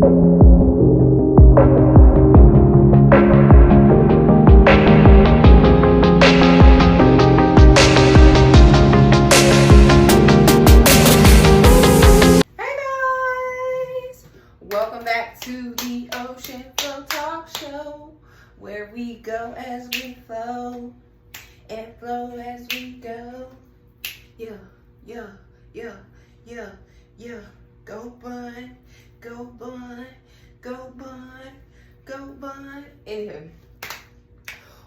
Welcome back to the Ocean Flow Talk Show, where we go as we flow and flow as we go. Yeah, yeah, yeah, yeah, yeah. Go Bun, go Bun, go Bun, go Bun. Anywho,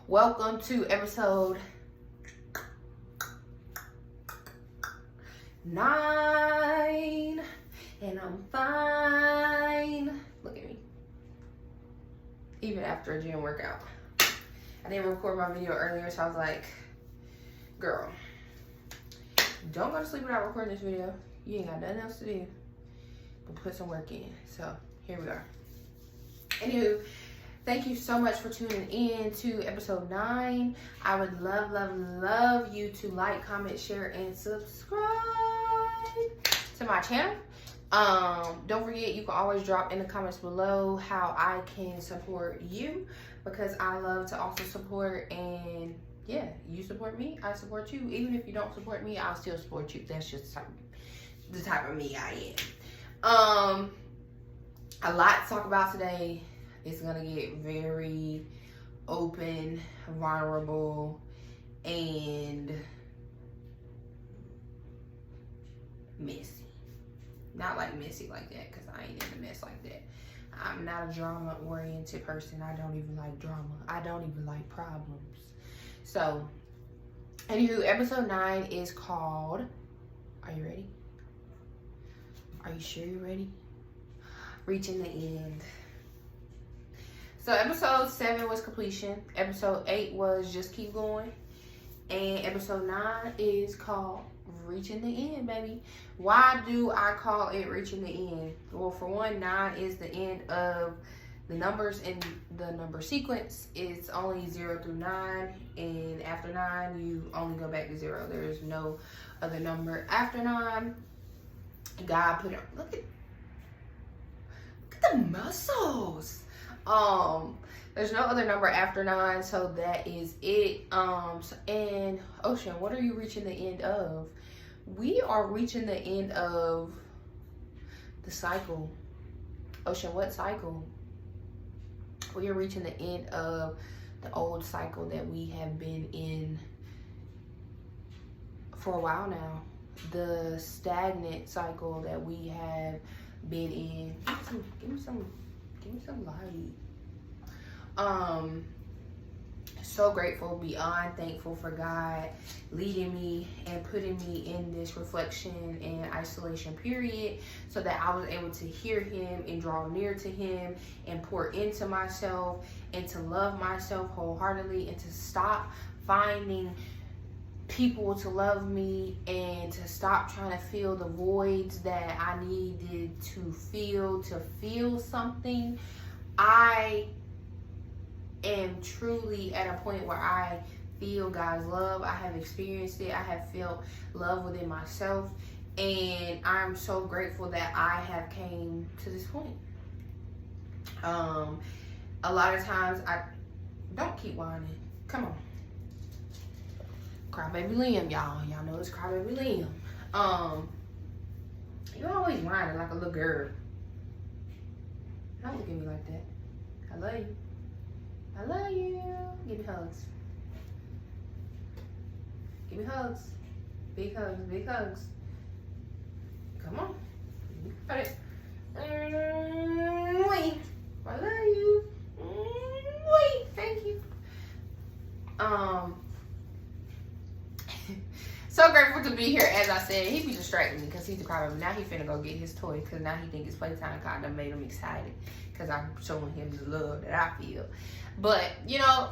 welcome to episode 9. And I'm fine. Look at me. Even after a gym workout. I didn't record my video earlier, so I was like, girl, don't go to sleep without recording this video. You ain't got nothing else to do but put some work in. So here we are. Anywho, thank you so much for tuning in to episode 9. I would love, love, love you to like, comment, share, and subscribe to my channel. Don't forget, you can always drop in the comments below how I can support you, because I love to also support, and yeah, you support me, I support you. Even if you don't support me, I'll still support you. That's just the type of me I am. A lot to talk about today. It's gonna get very open, vulnerable, and messy. Not like messy like that, because I ain't in a mess like that. I'm not a drama-oriented person. I don't even like drama. I don't even like problems. So, anywho, episode 9 is called, are you ready? Are you sure you're ready? Reaching the end. So, episode 7 was completion. Episode 8 was just keep going. And episode 9 is called reaching the end, baby. Why do I call it reaching the end? Well, for one, 9 is the end of the numbers in the number sequence. It's only 0 through 9, and after 9 you only go back to 0. There's no other number after 9. God put it, look at the muscles. There's no other number after 9, so that is it. And Ocean, what are you reaching the end of? We are reaching the end of the cycle. Ocean, what cycle? We are reaching the end of the old cycle that we have been in for a while now. The stagnant cycle that we have been in. Give me some light. So grateful, beyond thankful for God leading me and putting me in this reflection and isolation period, so that I was able to hear him and draw near to him and pour into myself and to love myself wholeheartedly, and to stop finding people to love me, and to stop trying to fill the voids that I needed to feel something. I am truly at a point where I feel God's love. I have experienced it. I have felt love within myself, and I'm so grateful that I have came to this point. A lot of times I don't keep whining. Come on. Crybaby Liam, y'all know it's Crybaby Liam. You always whining like a little girl. Don't look at me like that. I love you. I love you. Give me hugs. Give me hugs. Big hugs. Big hugs. Come on. You got it. Wait. I love you. Wait. Thank you. So grateful to be here. As I said, he be distracting me because he's the crybaby. Now he finna go get his toy, because now he think it's playtime. Kind of made him excited because I'm showing him the love that I feel. But you know,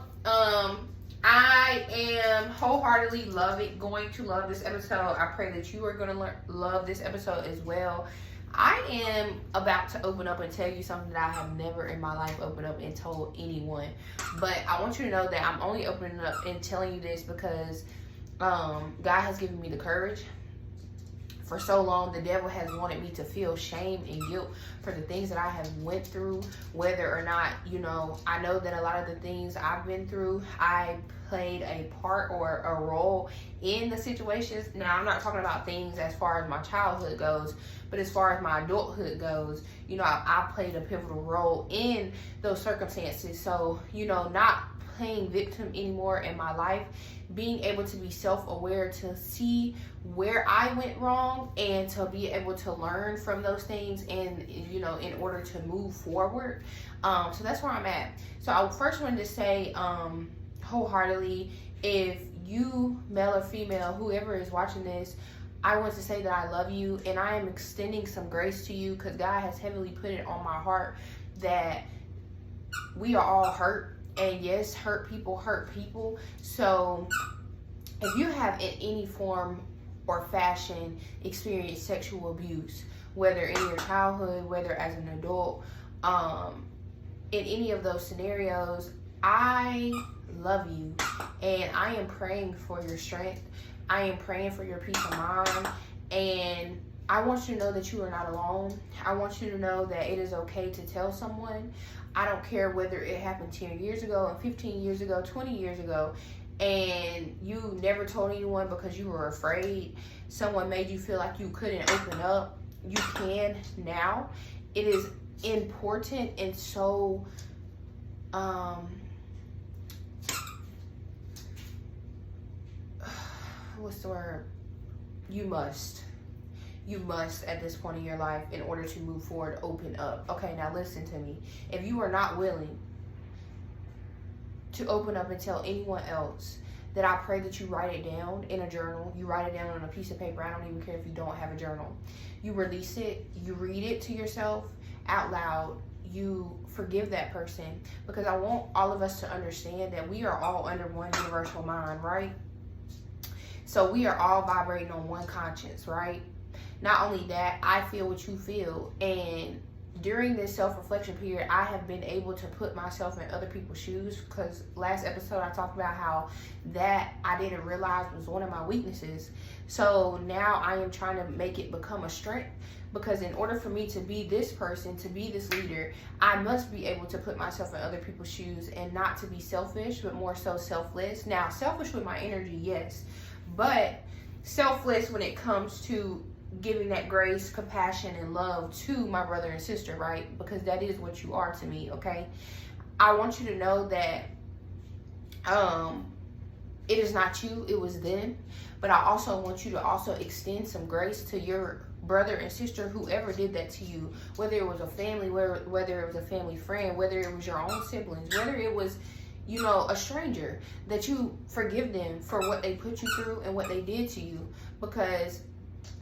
I am wholeheartedly going to love this episode. I pray that you are gonna love this episode as well. I am about to open up and tell you something that I have never in my life opened up and told anyone. But I want you to know that I'm only opening up and telling you this because God has given me the courage for so long, the devil has wanted me to feel shame and guilt for the things that I have went through, whether or not, you know, I know that a lot of the things I've been through, I played a part or a role in the situations. Now, I'm not talking about things as far as my childhood goes, but as far as my adulthood goes, you know, I played a pivotal role in those circumstances. So, you know, not playing victim anymore in my life, being able to be self-aware, to see where I went wrong and to be able to learn from those things, and, you know, in order to move forward. So that's where I'm at. So I first wanted to say wholeheartedly, if you, male or female, whoever is watching this, I want to say that I love you, and I am extending some grace to you, because God has heavily put it on my heart that we are all hurt. And yes, hurt people hurt people. So if you have in any form or fashion experienced sexual abuse, whether in your childhood, whether as an adult, in any of those scenarios, I love you, and I am praying for your strength. I am praying for your peace of mind, and I want you to know that you are not alone. I want you to know that it is okay to tell someone. I don't care whether it happened 10 years ago, and 15 years ago, 20 years ago, and you never told anyone because you were afraid. Someone made you feel like you couldn't open up. You can now. It is important and so what's the word? You must at this point in your life, in order to move forward, open up. Okay, now listen to me. If you are not willing to open up and tell anyone else, then I pray that you write it down in a journal. You write it down on a piece of paper. I don't even care if you don't have a journal. You release it. You read it to yourself out loud. You forgive that person, because I want all of us to understand that we are all under one universal mind, right? So we are all vibrating on one conscience, right? Not only that, I feel what you feel, and during this self-reflection period, I have been able to put myself in other people's shoes, because last episode I talked about how that I didn't realize was one of my weaknesses. So now I am trying to make it become a strength, because in order for me to be this person, to be this leader, I must be able to put myself in other people's shoes, and not to be selfish, but more so selfless. Now, selfish with my energy, yes, but selfless when it comes to giving that grace, compassion, and love to my brother and sister, right? Because that is what you are to me, okay? I want you to know that it is not you, it was them. But I also want you to also extend some grace to your brother and sister, whoever did that to you, whether it was a family, whether it was a family friend, whether it was your own siblings, whether it was, you know, a stranger, that you forgive them for what they put you through and what they did to you. Because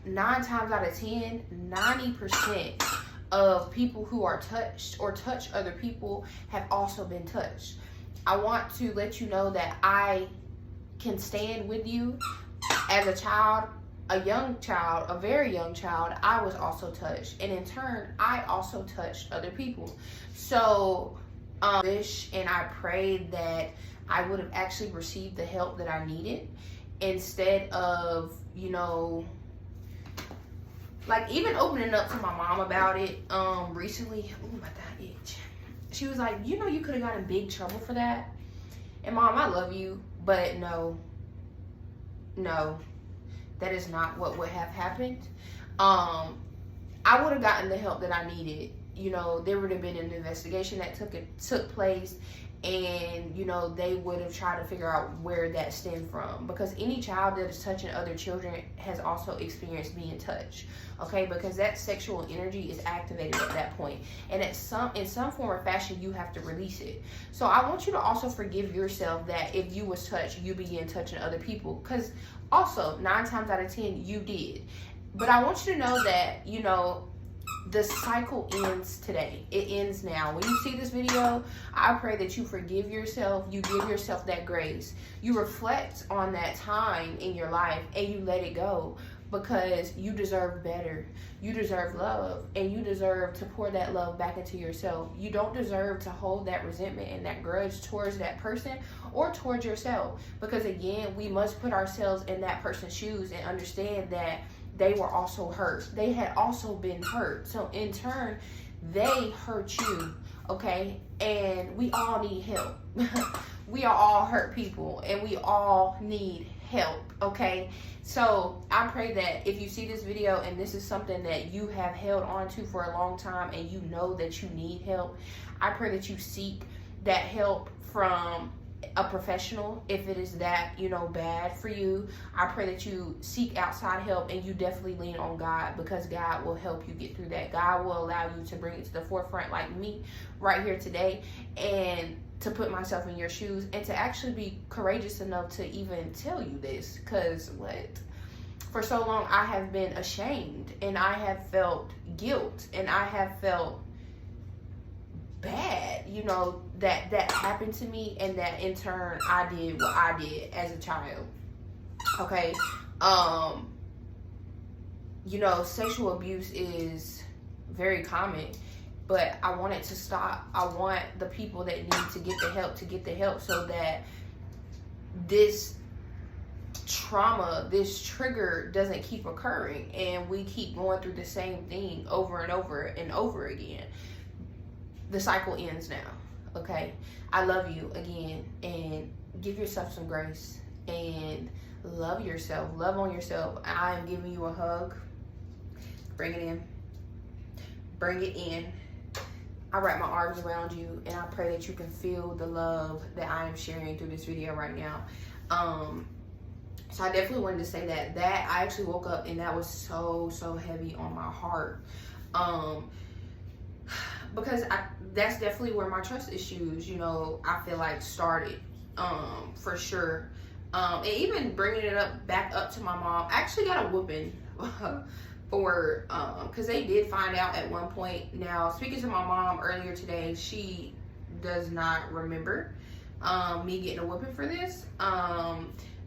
9 times out of 10, 90% of people who are touched or touch other people have also been touched. I want to let you know that I can stand with you. As a child, a young child, a very young child, I was also touched. And in turn, I also touched other people. So, and I prayed that I would have actually received the help that I needed, instead of, you know, like even opening up to my mom about it recently. Oh, my God, itch. She was like, you know, you could have gotten in big trouble for that. And Mom, I love you, but no, that is not what would have happened. I would have gotten the help that I needed. You know, there would have been an investigation that took place, and, you know, they would have tried to figure out where that stemmed from. Because any child that is touching other children has also experienced being touched, okay? Because that sexual energy is activated at that point. And in some form or fashion, you have to release it. So I want you to also forgive yourself that if you was touched, you began touching other people. Because also, 9 times out of 10, you did. But I want you to know that, you know, the cycle ends today. It ends now. When you see this video, I pray that you forgive yourself. You give yourself that grace. You reflect on that time in your life and you let it go, because you deserve better. You deserve love, and you deserve to pour that love back into yourself. You don't deserve to hold that resentment and that grudge towards that person or towards yourself, because again, we must put ourselves in that person's shoes and understand that they were also hurt. They had also been hurt. So in turn, they hurt you, okay? And we all need help. We are all hurt people, and we all need help, okay? So I pray that if you see this video and this is something that you have held on to for a long time and you know that you need help, I pray that you seek that help from a professional if it is that, you know, bad for you. I pray that you seek outside help and you definitely lean on God, because God will help you get through that. God will allow you to bring it to the forefront, like me right here today, and to put myself in your shoes and to actually be courageous enough to even tell you this. Because for so long I have been ashamed, and I have felt guilt, and I have felt bad, you know, that happened to me, and that in turn I did what I did as a child. Okay. You know, sexual abuse is very common, but I want it to stop. I want the people that need to get the help so that this trauma, this trigger doesn't keep occurring and we keep going through the same thing over and over and over again. The cycle ends now, okay? I love you again, and give yourself some grace and love yourself. Love on yourself. I am giving you a hug. Bring it in. Bring it in. I wrap my arms around you, and I pray that you can feel the love that I am sharing through this video right now. So I definitely wanted to say that I actually woke up and that was so heavy on my heart. Because that's definitely where my trust issues, you know, I feel like started, for sure. And even bringing it back up to my mom, I actually got a whooping for, because they did find out at one point. Now, speaking to my mom earlier today, she does not remember me getting a whooping for this.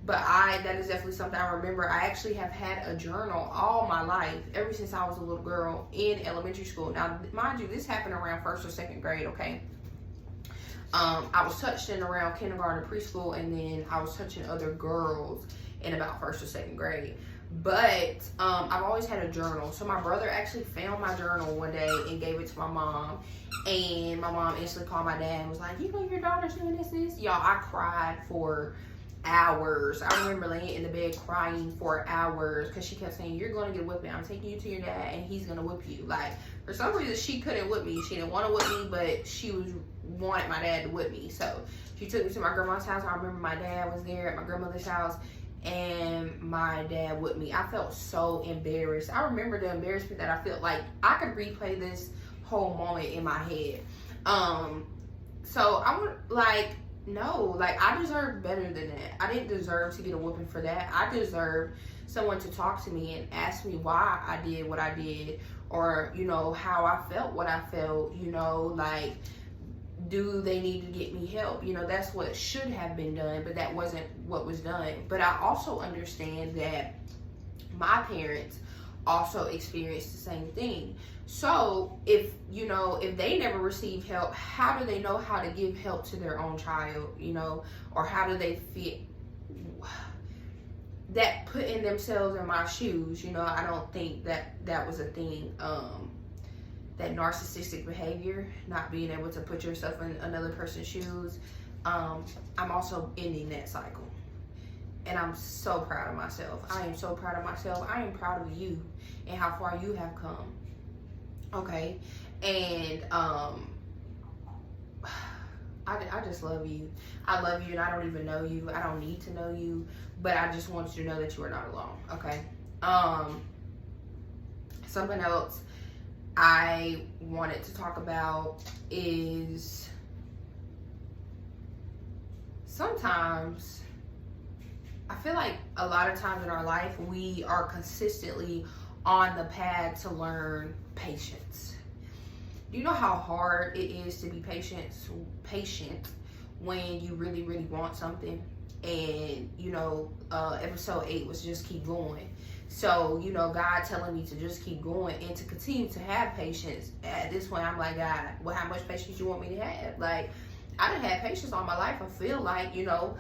But that is definitely something I remember. I actually have had a journal all my life, ever since I was a little girl in elementary school. Now, mind you, this happened around 1st or 2nd grade, okay? I was touched in around kindergarten, preschool, and then I was touching other girls in about 1st or 2nd grade. But I've always had a journal. So my brother actually found my journal one day and gave it to my mom. And my mom instantly called my dad and was like, you know, your daughter's doing this. Y'all, I cried for hours. I remember laying in the bed crying for hours because she kept saying, you're going to get whipped. I'm taking you to your dad and he's going to whip you. Like, for some reason, she couldn't whip me. She didn't want to whip me, but she wanted my dad to whip me. So she took me to my grandma's house. I remember my dad was there at my grandmother's house, and my dad whipped me. I felt so embarrassed. I remember the embarrassment that I felt. Like, I could replay this whole moment in my head. So I would no, I deserve better than that. I didn't deserve to get a whooping for that. I deserve someone to talk to me and ask me why I did what I did, or, you know, how I felt what I felt, you know, do they need to get me help? You know, that's what should have been done, but that wasn't what was done. But I also understand that my parents also experienced the same thing. So if they never received help, how do they know how to give help to their own child, you know, or how do they feel that putting themselves in my shoes? You know, I don't think that was a thing. That narcissistic behavior, not being able to put yourself in another person's shoes. I'm also ending that cycle. And I'm so proud of myself. I am so proud of myself. I am proud of you and how far you have come. Okay? And I just love you. I love you, and I don't even know you. I don't need to know you. But I just want you to know that you are not alone. Okay? Something else I wanted to talk about is sometimes I feel like a lot of times in our life we are consistently on the path to learn patience. Do you know how hard it is to be patient when you really, really want something? And, you know, episode 8 was just keep going. So, you know, God telling me to just keep going and to continue to have patience. At this point, I'm like, God, well, how much patience you want me to have? Like, I done had patience all my life. I feel like, you know,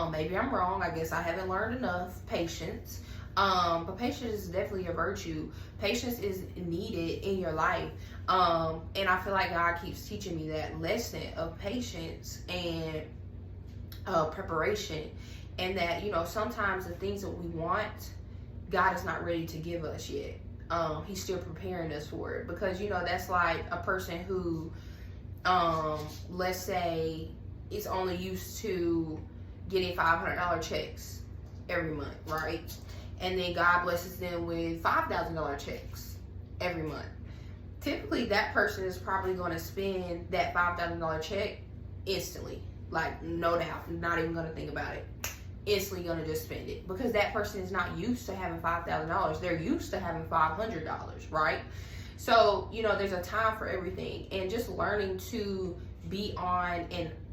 maybe I'm wrong. I guess I haven't learned enough patience. But patience is definitely a virtue. Patience is needed in your life. And I feel like God keeps teaching me that lesson of patience and preparation. And that, you know, sometimes the things that we want, God is not ready to give us yet. He's still preparing us for it. Because, you know, that's like a person who, let's say, is only used to getting $500 checks every month, right? And then God blesses them with $5,000 checks every month. Typically, that person is probably going to spend that $5,000 check instantly. Like, no doubt, not even going to think about it. Instantly going to just spend it. Because that person is not used to having $5,000. They're used to having $500, right? So, you know, there's a time for everything. And just learning to be on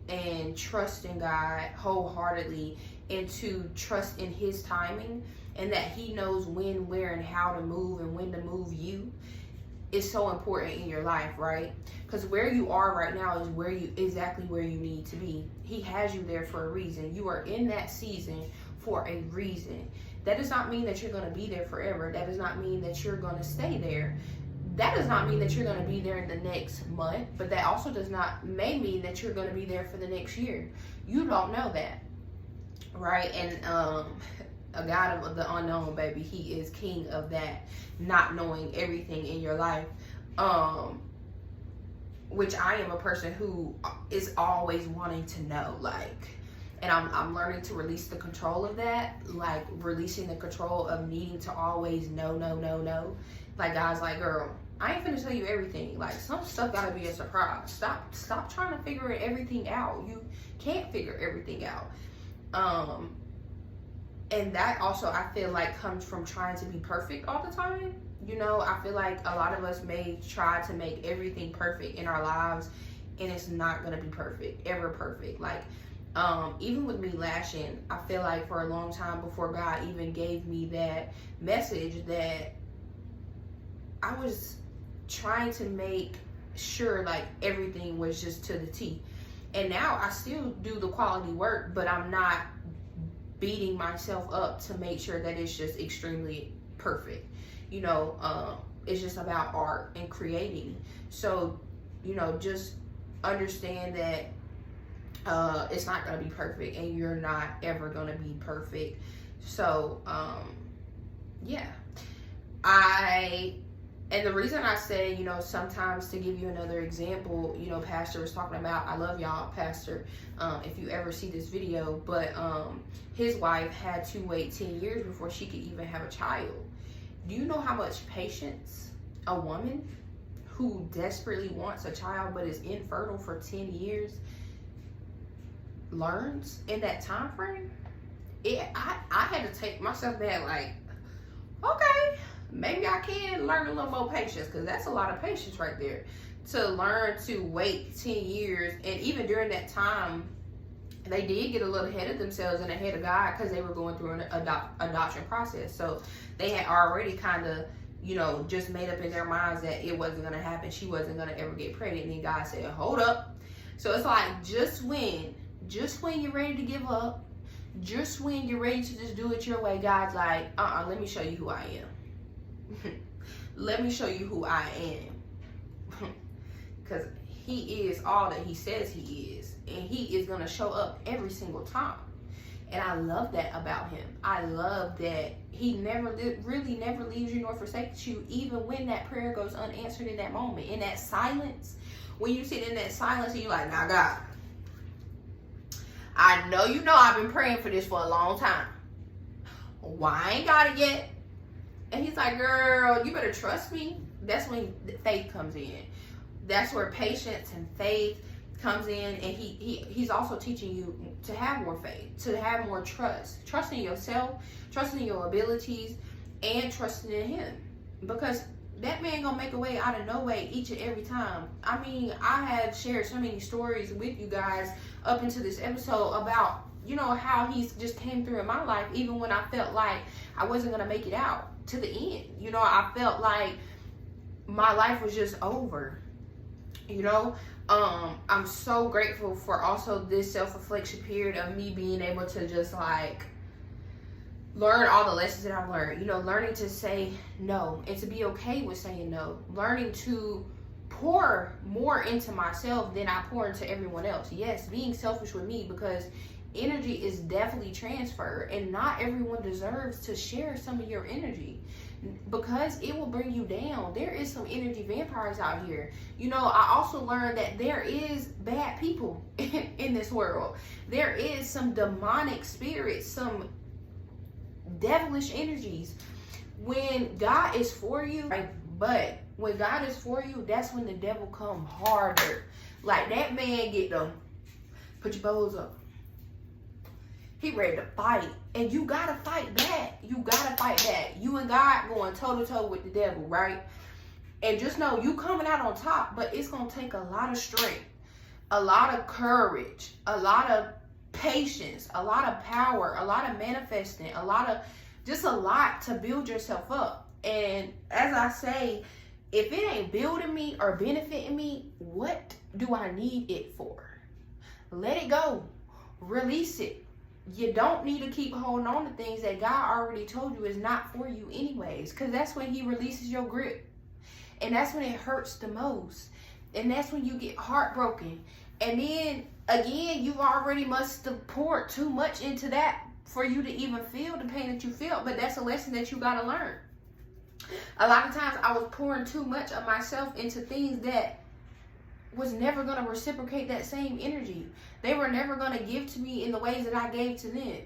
and trust in God wholeheartedly, and to trust in His timing, and that He knows when, where, and how to move, and when to move you, is so important in your life, right? Because where you are right now is exactly where you need to be. He has you there for a reason. You are in that season for a reason. That does not mean that you're going to be there forever. That does not mean that you're going to stay there. That does not mean that you're going to be there in the next month, but that also may mean that you're going to be there for the next year. You don't know that, right? And a God of the unknown, baby, He is king of that, not knowing everything in your life. Which I am a person who is always wanting to know, like, and I'm learning to release the control of that, like releasing the control of needing to always know. Like, God's like, girl, I ain't finna tell you everything. Like, some stuff gotta be a surprise. Stop trying to figure everything out. You can't figure everything out. And that also, I feel like, comes from trying to be perfect all the time. You know, I feel like a lot of us may try to make everything perfect in our lives, and it's not gonna be perfect, ever perfect. Like, even with me lashing, I feel like for a long time before God even gave me that message, that I was trying to make sure like everything was just to the T. And now I still do the quality work, but I'm not beating myself up to make sure that it's just extremely perfect. You know, it's just about art and creating. So, you know, just understand that it's not going to be perfect, and you're not ever going to be perfect. So, yeah. And the reason I say, you know, sometimes, to give you another example, you know, Pastor was talking about, I love y'all, Pastor, if you ever see this video, but his wife had to wait 10 years before she could even have a child. Do you know how much patience a woman who desperately wants a child but is infertile for 10 years learns in that time frame? I had to take myself back, like, okay, maybe I can learn a little more patience, because that's a lot of patience right there, to learn to wait 10 years. And even during that time, they did get a little ahead of themselves and ahead of God, because they were going through an adoption process. So they had already kind of, you know, just made up in their minds that it wasn't going to happen. She wasn't going to ever get pregnant. And then God said, hold up. So it's like, just when you're ready to give up, just when you're ready to just do it your way, God's like, let me show you who I am. Let me show you who I am. Because He is all that He says He is. And He is going to show up every single time. And I love that about Him. I love that He really never leaves you nor forsakes you, even when that prayer goes unanswered in that moment. In that silence, when you sit in that silence and you're like, now God, I know you know I've been praying for this for a long time. Why I ain't got it yet? And He's like, girl, you better trust me. That's when faith comes in. That's where patience and faith comes in. And he's also teaching you to have more faith, to have more trust. Trusting yourself, trusting your abilities, and trusting in Him. Because that man gonna make a way out of no way each and every time. I mean, I have shared so many stories with you guys up into this episode about, you know, how He's just came through in my life, even when I felt like I wasn't gonna make it out to the end. You know, I felt like my life was just over. You know, I'm so grateful for also this self-reflection period of me being able to just like learn all the lessons that I've learned. You know, learning to say no and to be okay with saying no. Learning to pour more into myself than I pour into everyone else. Yes, being selfish with me, because energy is definitely transferred, and not everyone deserves to share some of your energy, because it will bring you down. There is some energy vampires out here. You know, I also learned that there is bad people in this world. There is some demonic spirits, some devilish energies. When God is for you, right? But when God is for you, that's when the devil come harder. Like, that man get them, put your bows up. He ready to fight. And you gotta fight back. You gotta fight back. You and God going toe to toe with the devil, right? And just know you coming out on top, but it's gonna take a lot of strength, a lot of courage, a lot of patience, a lot of power, a lot of manifesting, a lot to build yourself up. And as I say, if it ain't building me or benefiting me, what do I need it for? Let it go. Release it. You don't need to keep holding on to things that God already told you is not for you anyways, because that's when he releases your grip. And that's when it hurts the most. And that's when you get heartbroken. And then, again, you already must have poured too much into that for you to even feel the pain that you feel. But that's a lesson that you got to learn. A lot of times I was pouring too much of myself into things that was never going to reciprocate that same energy. They were never going to give to me in the ways that I gave to them.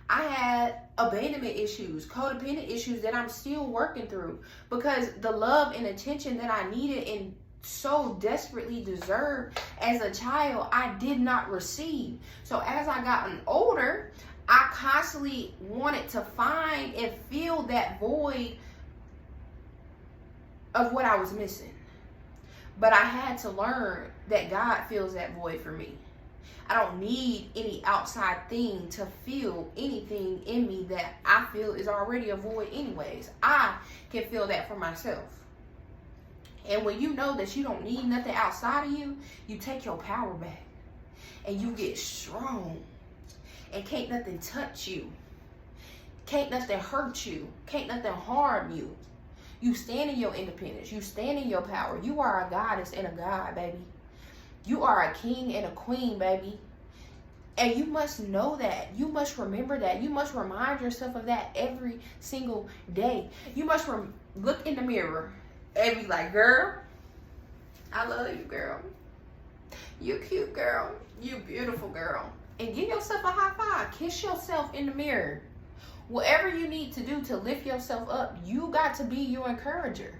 I had abandonment issues, codependent issues that I'm still working through, because the love and attention that I needed and so desperately deserved as a child, I did not receive. So as I gotten older, I constantly wanted to find and fill that void of what I was missing. But I had to learn that God fills that void for me. I don't need any outside thing to fill anything in me that I feel is already a void anyways. I can fill that for myself. And when you know that you don't need nothing outside of you, you take your power back. And you get strong. And can't nothing touch you. Can't nothing hurt you. Can't nothing harm you. You stand in your independence. You stand in your power. You are a goddess and a god, baby. You are a king and a queen, baby. And you must know that. You must remember that. You must remind yourself of that every single day. You must look in the mirror and be like, girl, I love you, girl. You cute, girl. You beautiful, girl. And give yourself a high five. Kiss yourself in the mirror. Whatever you need to do to lift yourself up, you got to be your encourager.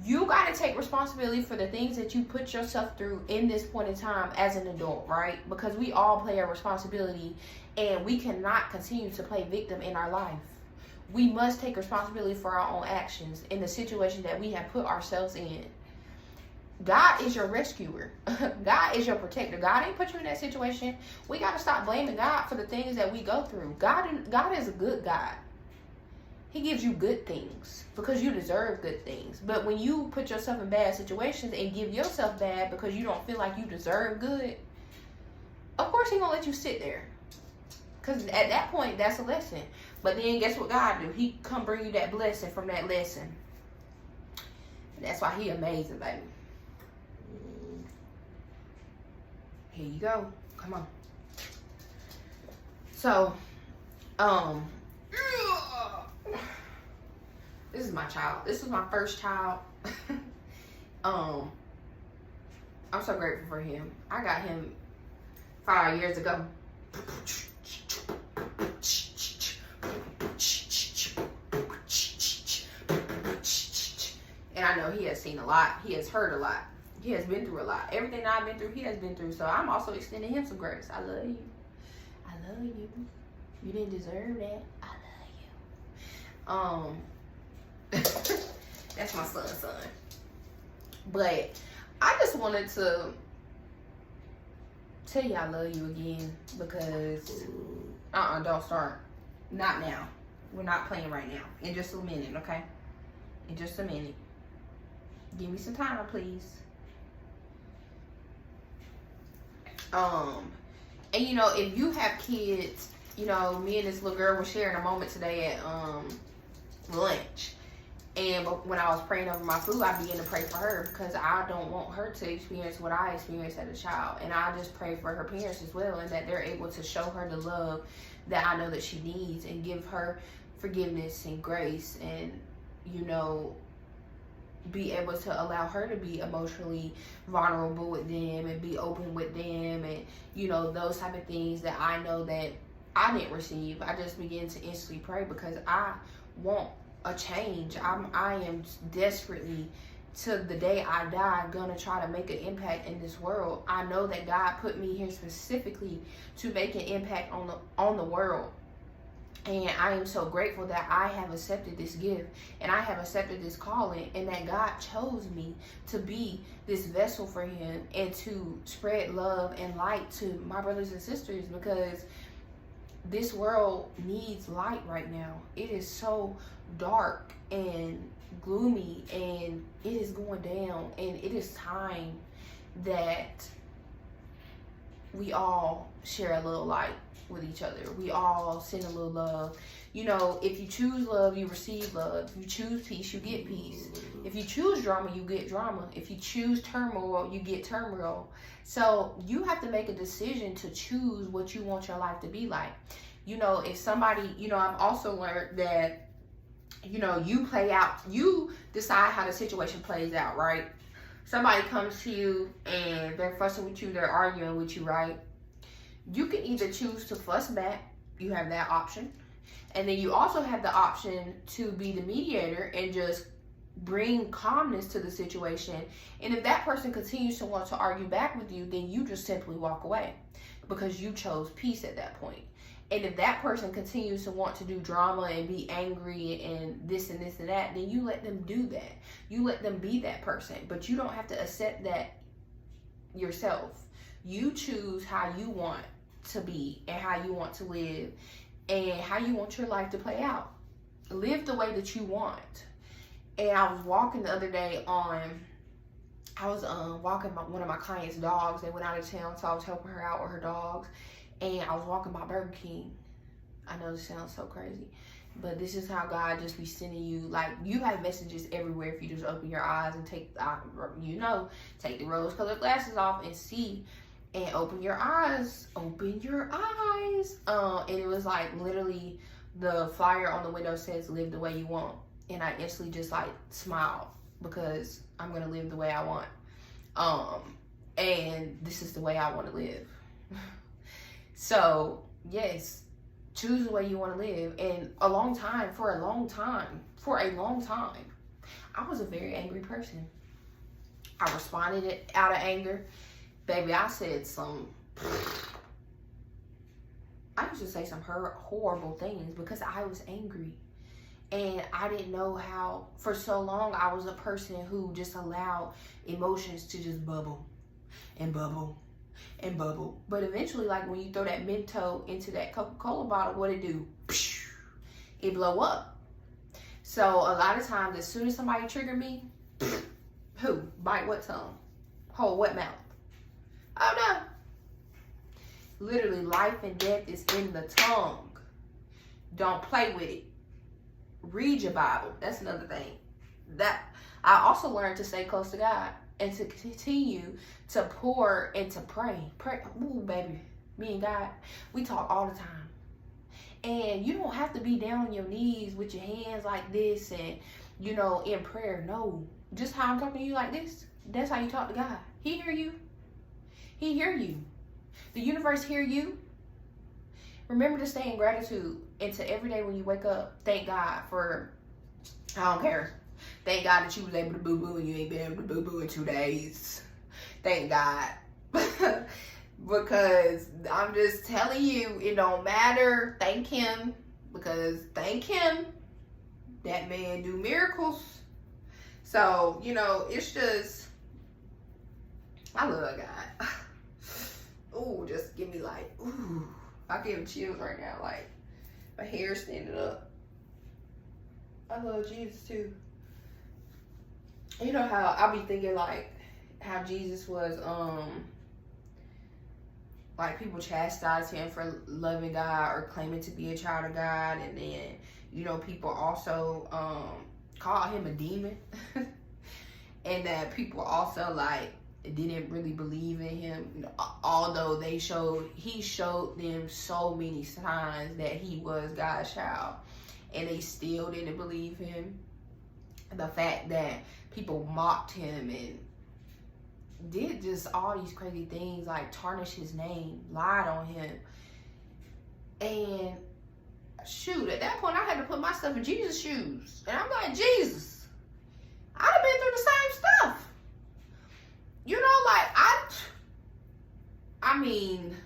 You got to take responsibility for the things that you put yourself through in this point in time as an adult, right? Because we all play a responsibility, and we cannot continue to play victim in our life. We must take responsibility for our own actions in the situation that we have put ourselves in. God is your rescuer. God is your protector. God ain't put you in that situation. We got to stop blaming God for the things that we go through. God is a good God. He gives you good things because you deserve good things. But when you put yourself in bad situations and give yourself bad because you don't feel like you deserve good, of course he gonna let you sit there. Because at that point, that's a lesson. But then guess what God do? He come bring you that blessing from that lesson. And that's why he amazing, baby. Here you go. Come on. So, this is my child. This is my first child. I'm so grateful for him. I got him 5 years ago. And I know he has seen a lot. He has heard a lot. He has been through a lot. Everything I've been through, he has been through. So I'm also extending him some grace. I love you. I love you. You didn't deserve that. I love you. That's my son. But I just wanted to tell you I love you again because don't start. Not now. We're not playing right now. In just a minute, okay? In just a minute. Give me some time, please. And you know, if you have kids you know, me and this little girl were sharing a moment today at lunch. And when I was praying over my food, I began to pray for her because I don't want her to experience what I experienced as a child. And I just pray for her parents as well, and that they're able to show her the love that I know that she needs, and give her forgiveness and grace, and, you know, be able to allow her to be emotionally vulnerable with them and be open with them, and, you know, those type of things that I know that I didn't receive. I just began to instantly pray because I want a change. I am desperately, to the day I die, gonna try to make an impact in this world. I know that God put me here specifically to make an impact on the world. And I am so grateful that I have accepted this gift, and I have accepted this calling, and that God chose me to be this vessel for him and to spread love and light to my brothers and sisters, because this world needs light right now. It is so dark and gloomy, and it is going down, and it is time that we all share a little light with each other. We all send a little love. You know, if you choose love, you receive love. If you choose peace, you get peace. If you choose drama, you get drama. If you choose turmoil, you get turmoil. So you have to make a decision to choose what you want your life to be like. You know, if somebody, you know, I've also learned that, you know, you play out, you decide how the situation plays out, right? Somebody comes to you and they're fussing with you, they're arguing with you, right? You can either choose to fuss back, you have that option. And then you also have the option to be the mediator and just bring calmness to the situation. And if that person continues to want to argue back with you, then you just simply walk away, because you chose peace at that point. And if that person continues to want to do drama and be angry and this and this and that, then you let them do that. You let them be that person. But you don't have to accept that yourself. You choose how you want to be and how you want to live and how you want your life to play out. Live the way that you want. And I was walking the other day I was walking one of my clients' dogs. They went out of town, so I was helping her out with her dogs. And I was walking by Burger King. I know this sounds so crazy, but this is how God just be sending you. Like, you have messages everywhere if you just open your eyes and take the rose-colored glasses off and see, and open your eyes. Open your eyes. And it was like literally the flyer on the window says, "Live the way you want." And I instantly just like smiled, because I'm going to live the way I want. And this is the way I want to live. So, yes, choose the way you want to live. And for a long time, I was a very angry person. I responded out of anger. Baby, I said I used to say some horrible things because I was angry. And I didn't know how, for so long, I was a person who just allowed emotions to just bubble and bubble and bubble. But eventually, like when you throw that Mento into that Coca-Cola bottle, what it do? It blow up. So a lot of times, as soon as somebody triggered me, who? Bite what tongue? Hold what mouth? Oh no. Literally, life and death is in the tongue. Don't play with it. Read your Bible. That's another thing. That I also learned to stay close to God and to continue to pour and to pray. Ooh, baby. Me and God, we talk all the time. And you don't have to be down on your knees with your hands like this and, you know, in prayer. No. Just how I'm talking to you like this, that's how you talk to God. He hear you. He hear you. The universe hear you. Remember to stay in gratitude. And to every day when you wake up, thank God for, I don't care. Thank God that you was able to boo-boo and you ain't been able to boo-boo in 2 days. Thank God. Because I'm just telling you, it don't matter. Thank him. Because thank him. That man do miracles. So, you know, it's just, I love God. Ooh, just give me like, ooh. I give chills right now, like my hair standing up. I love Jesus too. You know how I be thinking like how Jesus was like people chastise him for loving God or claiming to be a child of God, and then, you know, people also call him a demon. And that people also like didn't really believe in him, although he showed them so many signs that he was God's child, and they still didn't believe him. The fact that people mocked him and did just all these crazy things, like tarnish his name, lied on him. And shoot, at that point I had to put myself in Jesus' shoes, and I'm like, Jesus, I'd have been through the same stuff. You know, like, I mean,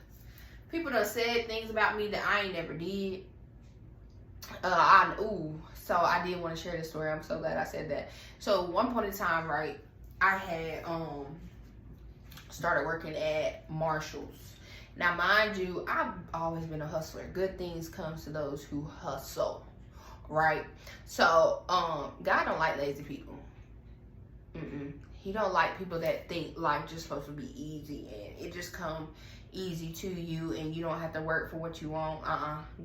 people done said things about me that I ain't never did. So I did want to share this story. I'm so glad I said that. So one point in time, right, I had started working at Marshall's. Now, mind you, I've always been a hustler. Good things comes to those who hustle, right? So God don't like lazy people. He don't like people that think life just supposed to be easy and it just come easy to you and you don't have to work for what you want.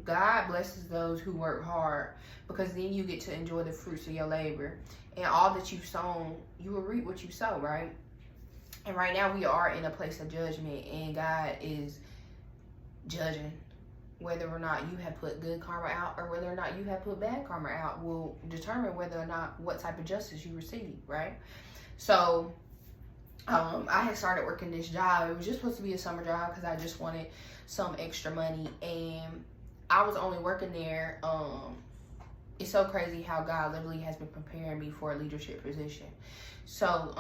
God blesses those who work hard, because then you get to enjoy the fruits of your labor, and all that you've sown, you will reap what you sow, right? And right now we are in a place of judgment, and God is judging. Whether or not you have put good karma out or whether or not you have put bad karma out will determine whether or not what type of justice you receive, right? So I had started working this job. It was just supposed to be a summer job because I just wanted some extra money, and I was only working there. It's so crazy how God literally has been preparing me for a leadership position. So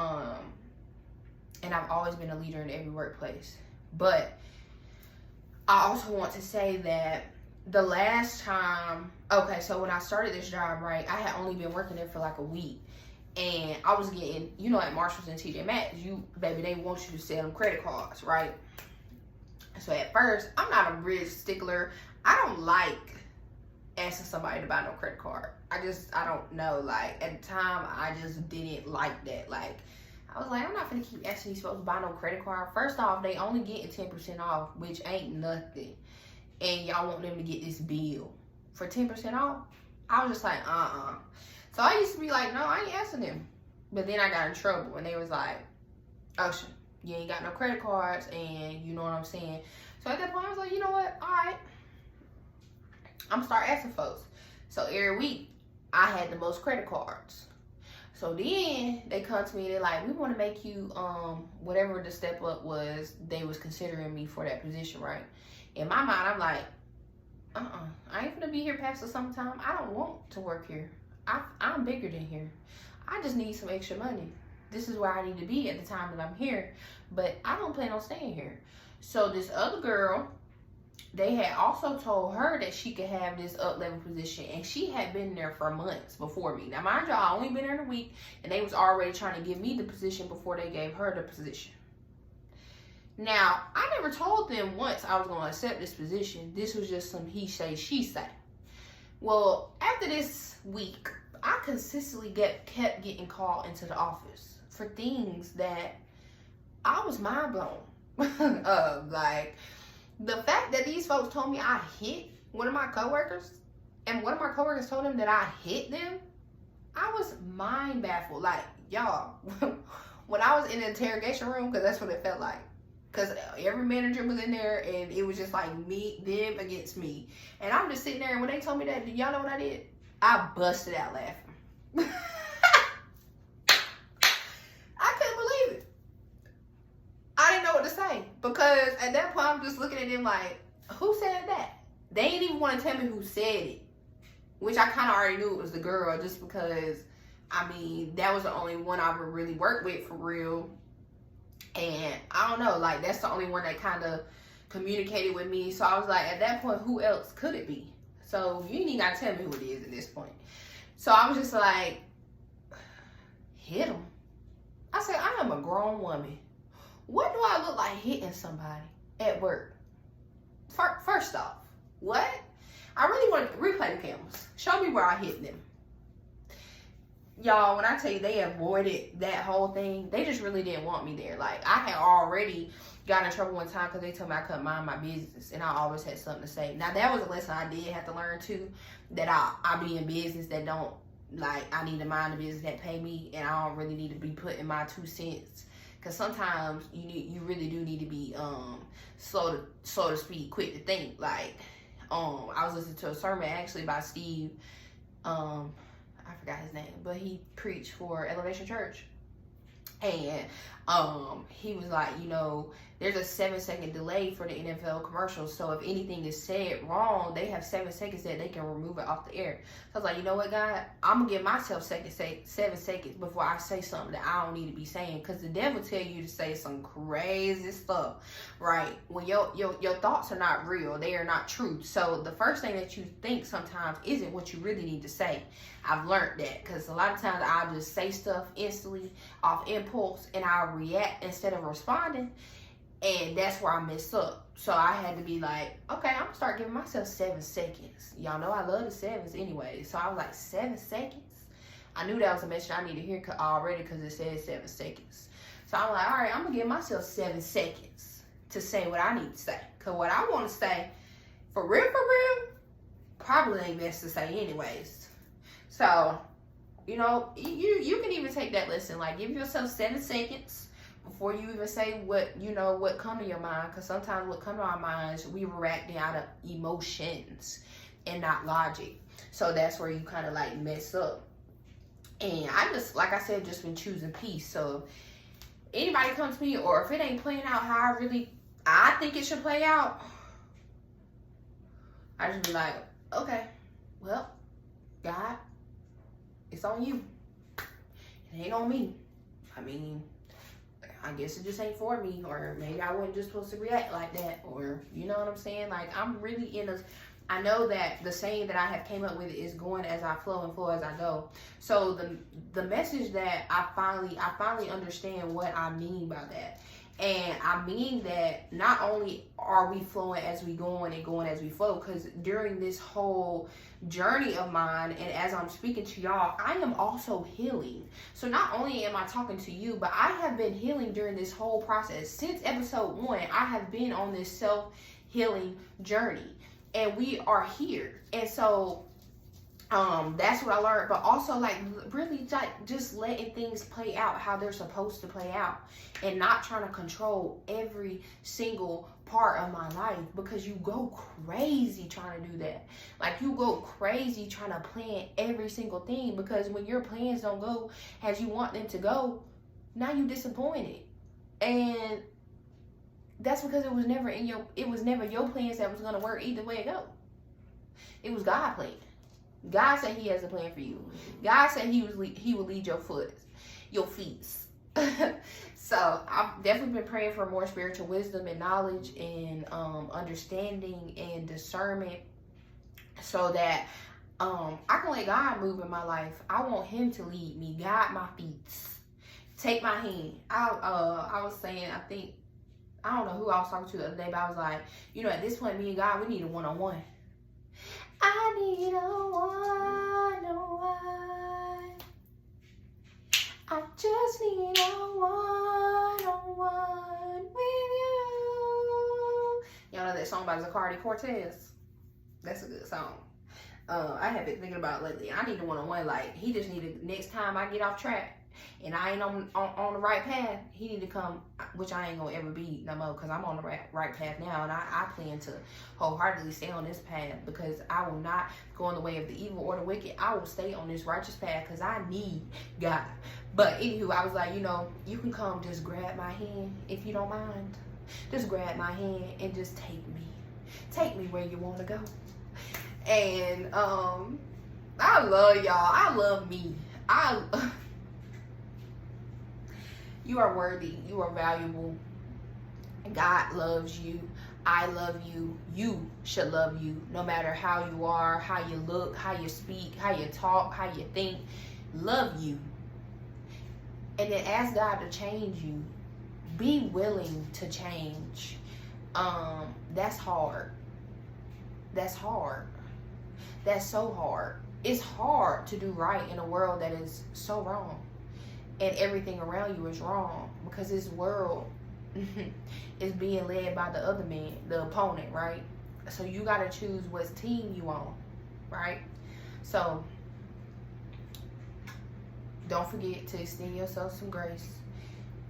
and I've always been a leader in every workplace. But I also want to say that the last time, okay, so when I started this job, right, I had only been working there for like a week. And I was getting, you know, at Marshalls and TJ Maxx, they want you to sell them credit cards, right? So at first, I'm not a real stickler. I don't like asking somebody to buy no credit card. I don't know. Like, at the time, I just didn't like that. Like, I was like, I'm not gonna keep asking these folks to buy no credit card. First off, they only getting 10% off, which ain't nothing. And y'all want them to get this bill for 10% off? I was just like, So I used to be like, no, I ain't asking them. But then I got in trouble, and they was like, Ocean, you ain't got no credit cards, and you know what I'm saying? So at that point, I was like, you know what? All right. I'm gonna start asking folks. So every week, I had the most credit cards. So then they come to me, they're like, we want to make you, whatever the step up was, they was considering me for that position, right? In my mind, I'm like, I ain't gonna be here past the summertime. I don't want to work here. I'm bigger than here. I just need some extra money. This is where I need to be at the time that I'm here, but I don't plan on staying here. So this other girl, they had also told her that she could have this up-level position, and she had been there for months before me. Now, mind y'all, I only been there a week, and they was already trying to give me the position before they gave her the position. Now, I never told them once I was going to accept this position. This was just some he say, she say. Well, after this week, I consistently kept getting called into the office for things that I was mind blown of. Like, the fact that these folks told me I hit one of my coworkers, and one of my coworkers told them that I hit them, I was mind baffled. Like, y'all, when I was in the interrogation room, because that's what it felt like. Because every manager was in there, and it was just like them against me. And I'm just sitting there, and when they told me that, y'all know what I did? I busted out laughing. I couldn't believe it. I didn't know what to say. Because at that point, I'm just looking at them like, who said that? They didn't even want to tell me who said it. Which I kind of already knew it was the girl, just because, I mean, that was the only one I would really work with for real. And I don't know, like, that's the only one that kind of communicated with me. So I was like, at that point, who else could it be? So you ain't even got to tell me who it is at this point. So I was just like, hit him. I said, I am a grown woman. What do I look like hitting somebody at work? First off, what? I really want to replay the cameras. Show me where I hit them. Y'all, when I tell you they avoided that whole thing, they just really didn't want me there. Like, I had already got in trouble one time because they told me I couldn't mind my business, and I always had something to say. Now that was a lesson I did have to learn too, that I be in business that don't, like, I need to mind the business that pay me, and I don't really need to be putting my 2 cents. Cause sometimes you really do need to be slow to speak, quick to think. Like I was listening to a sermon actually by Steve, I forgot his name, but he preached for Elevation Church. And he was like, you know, there's a 7-second delay for the NFL commercials. So if anything is said wrong, they have 7 seconds that they can remove it off the air. So I was like, you know what, God? I'm going to give myself 7 seconds before I say something that I don't need to be saying. Because the devil tell you to say some crazy stuff, right? When your thoughts are not real. They are not true. So the first thing that you think sometimes isn't what you really need to say. I've learned that because a lot of times I'll just say stuff instantly off impulse and I'll react instead of responding, and that's where I mess up. So I had to be like, okay, I'm gonna start giving myself 7 seconds. Y'all know I love the 7s anyway. So I was like, 7 seconds? I knew that was a message I needed to hear already because it said 7 seconds. So I'm like, all right, I'm gonna give myself 7 seconds to say what I need to say. Because what I want to say, for real, probably ain't best to say anyways. So, you know, you can even take that lesson. Like, give yourself 7 seconds before you even say what, you know, what come to your mind. Because sometimes what come to our minds, we reacting out of emotions and not logic. So that's where you kind of like mess up. And I just, like I said, just been choosing peace. So anybody comes to me, or if it ain't playing out how I think it should play out, I just be like, okay, well, God, it's on you. It ain't on me. I mean, I guess it just ain't for me, or maybe I wasn't just supposed to react like that, or you know what I'm saying? Like, I'm really I know that the saying that I have came up with is going as I flow and flow as I go. So the message that I finally understand what I mean by that. And I mean that not only are we flowing as we going and going as we flow, because during this whole journey of mine, and as I'm speaking to y'all, I am also healing. So not only am I talking to you, but I have been healing during this whole process. Since episode 1, I have been on this self-healing journey, and we are here. And so that's what I learned. But also, like, really just letting things play out how they're supposed to play out, and not trying to control every single part of my life, because you go crazy trying to do that. Like, you go crazy trying to plan every single thing, because when your plans don't go as you want them to go, now you disappointed. And that's because it was never your plans that was going to work either way it go. It was God's plan. God said he has a plan for you. God said he will lead your feet. So I've definitely been praying for more spiritual wisdom and knowledge and understanding and discernment, so that I can let God move in my life. I want him to lead me, guide my feet, take my hand. I was saying, I don't know who I was talking to the other day, but I was like, you know, at this point, me and God, we need a one-on-one. I need a one-on-one. I just need a one-on-one with you. Y'all know that song by Zacardi Cortez? That's a good song. I have been thinking about lately. I need a one-on-one. Like, he just needed, next time I get off track and I ain't on the right path, he need to come, which I ain't gonna ever be no more, because I'm on the right path now, and I plan to wholeheartedly stay on this path, because I will not go in the way of the evil or the wicked. I will stay on this righteous path because I need God. But anywho, I was like, you know, you can come just grab my hand if you don't mind. Just grab my hand and just take me where you want to go. And I love y'all. I love me. You are worthy. You are valuable. God loves you. I love you. You should love you, no matter how you are, how you look, how you speak, how you talk, how you think. Love you. And then ask God to change you. Be willing to change. That's hard. That's hard. That's so hard. It's hard to do right in a world that is so wrong, and everything around you is wrong, because this world is being led by the other man, the opponent, right? So you got to choose what team you on, right? So don't forget to extend yourself some grace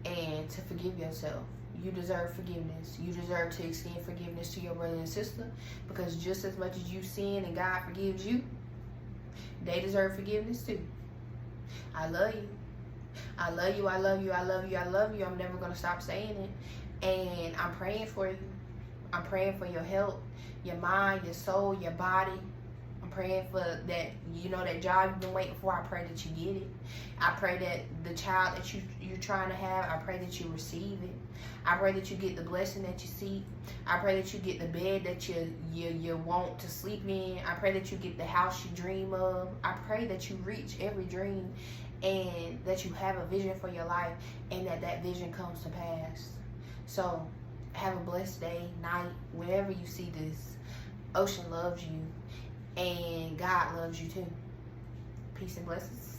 and to forgive yourself. You deserve forgiveness. You deserve to extend forgiveness to your brother and sister, because just as much as you sin and God forgives you, they deserve forgiveness too. I love you. I love you. I love you. I love you. I love you. I'm never going to stop saying it. And I'm praying for you. I'm praying for your health, your mind, your soul, your body. I'm praying for that, that job you've been waiting for. I pray that you get it. I pray that the child that you're trying to have, I pray that you receive it. I pray that you get the blessing that you seek. I pray that you get the bed that you want to sleep in. I pray that you get the house you dream of. I pray that you reach every dream and that you have a vision for your life and that vision comes to pass. So have a blessed day, night, wherever you see this. Ocean loves you and God loves you too. Peace and blessings.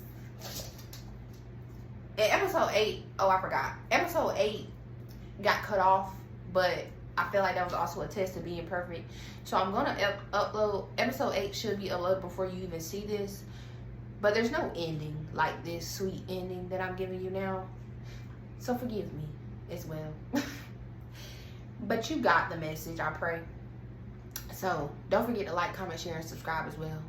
In episode 8, I forgot. Episode 8 got cut off, but I feel like that was also a test of being perfect. So I'm going to upload. Episode 8 should be uploaded before you even see this. But there's no ending like this sweet ending that I'm giving you now. So forgive me as well. But you got the message, I pray. So don't forget to like, comment, share, and subscribe as well.